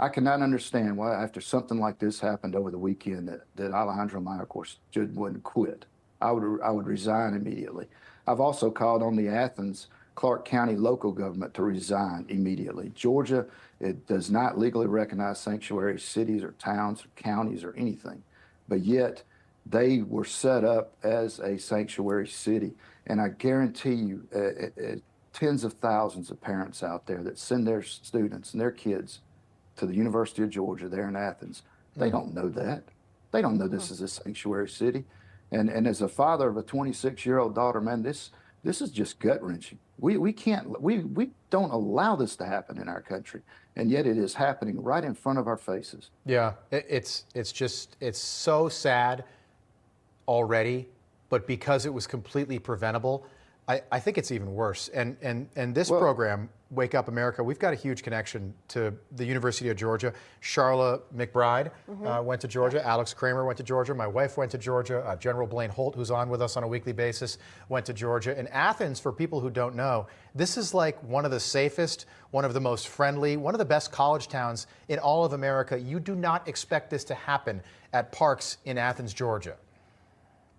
I cannot understand why, after something like this happened over the weekend, that Alejandro Mayorkas wouldn't quit. I would resign immediately. I've also called on the Athens-Clarke County local government to resign immediately. Georgia, it does not legally recognize sanctuary cities or towns or counties or anything, but yet they were set up as a sanctuary city. And I guarantee you, tens of thousands of parents out there that send their students and their kids to the University of Georgia there in Athens, they don't know that. They don't know this is a sanctuary city. And as a father of a 26-year-old daughter, man, this is just gut-wrenching. We don't allow this to happen in our country, and yet it is happening right in front of our faces. Yeah, it's so sad already, but because it was completely preventable, I think it's even worse. And this program, Wake Up America, we've got a huge connection to the University of Georgia. Charla McBride went to Georgia. Alex Kramer went to Georgia. My wife went to Georgia. General Blaine Holt, who's on with us on a weekly basis, went to Georgia. And Athens, for people who don't know, this is like one of the safest, one of the most friendly, one of the best college towns in all of America. You do not expect this to happen at parks in Athens, Georgia.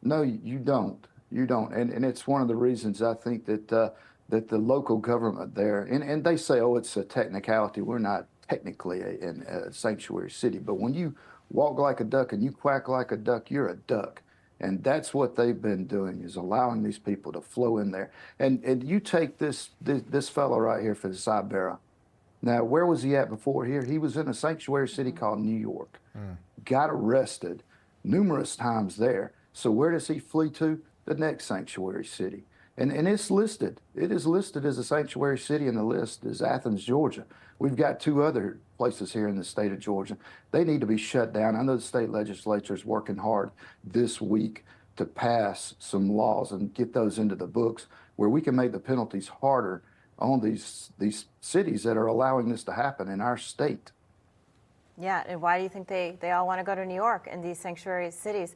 No, you don't. You don't. And it's one of the reasons I think that that the local government there, and they say, oh, it's a technicality. We're not technically a sanctuary city. But when you walk like a duck and you quack like a duck, you're a duck. And that's what they've been doing, is allowing these people to flow in there. And you take this fellow right here for the Sibera. Now, where was he at before here? He was in a sanctuary city called New York. Got arrested numerous times there. So where does he flee to? The next sanctuary city. And it's listed. It is listed as a sanctuary city in the list as Athens, Georgia. We've got two other places here in the state of Georgia. They need to be shut down. I know the state legislature is working hard this week to pass some laws and get those into the books where we can make the penalties harder on these cities that are allowing this to happen in our state. Yeah, and why do you think they all want to go to New York and these sanctuary cities?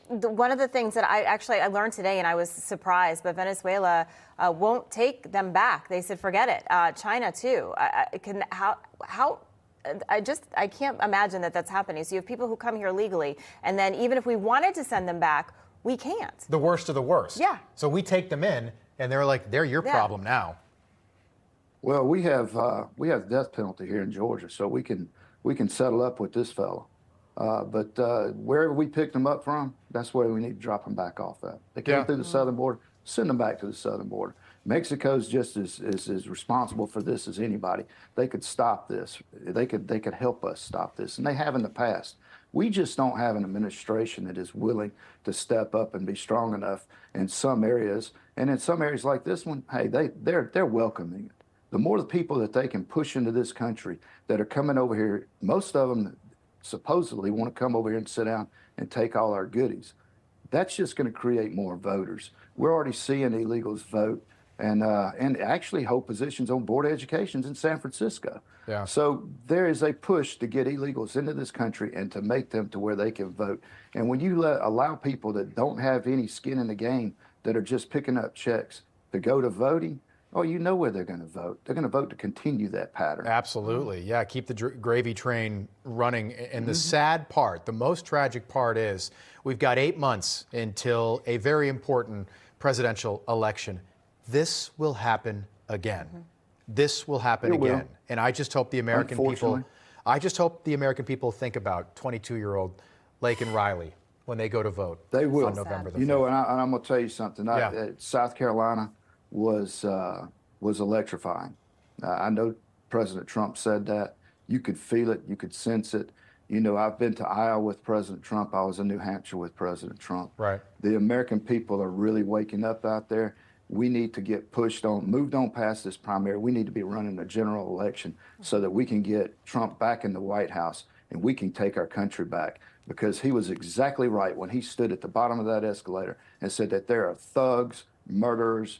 One of the things that I learned today, and I was surprised, but Venezuela won't take them back. They said, forget it. China too. I can't imagine that that's happening. So you have people who come here legally, and then even if we wanted to send them back, we can't. The worst of the worst. Yeah. So we take them in, and they're like, they're your problem now. Well, we have death penalty here in Georgia, so we can settle up with this fellow. But wherever we picked them up from, that's where we need to drop them back off at. They came through the southern border, send them back to the southern border. Mexico's just as responsible for this as anybody. They could stop this. They could help us stop this, and they have in the past. We just don't have an administration that is willing to step up and be strong enough in some areas. And in some areas like this one, hey, they're welcoming it. The more the people that they can push into this country that are coming over here, most of them supposedly want to come over here and sit down and take all our goodies. That's just going to create more voters. We're already seeing illegals vote and actually hold positions on board of education in San Francisco. Yeah. So there is a push to get illegals into this country and to make them to where they can vote. And when you allow people that don't have any skin in the game, that are just picking up checks to go to voting, oh, you know where they're going to vote. They're going to vote to continue that pattern. Absolutely. Yeah, keep the gravy train running. And the sad part, the most tragic part is we've got 8 months until a very important presidential election. This will happen again. This will happen again. And I just hope the American people think about 22-year-old Laken Riley when they go to vote. They will. On November the 5th. You know, and I'm going to tell you something. South Carolina was electrifying. I know President Trump said that. You could feel it. You could sense it. You know, I've been to Iowa with President Trump. I was in New Hampshire with President Trump. Right. The American people are really waking up out there. We need to get moved on past this primary. We need to be running a general election so that we can get Trump back in the White House and we can take our country back, because he was exactly right when he stood at the bottom of that escalator and said that there are thugs, murderers,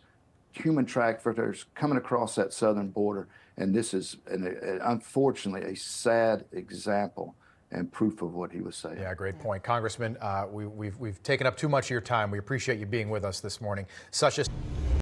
human traffickers coming across that southern border, and this is unfortunately a sad example and proof of what he was saying. Yeah, great point. Congressman, we've taken up too much of your time. We appreciate you being with us this morning. Such a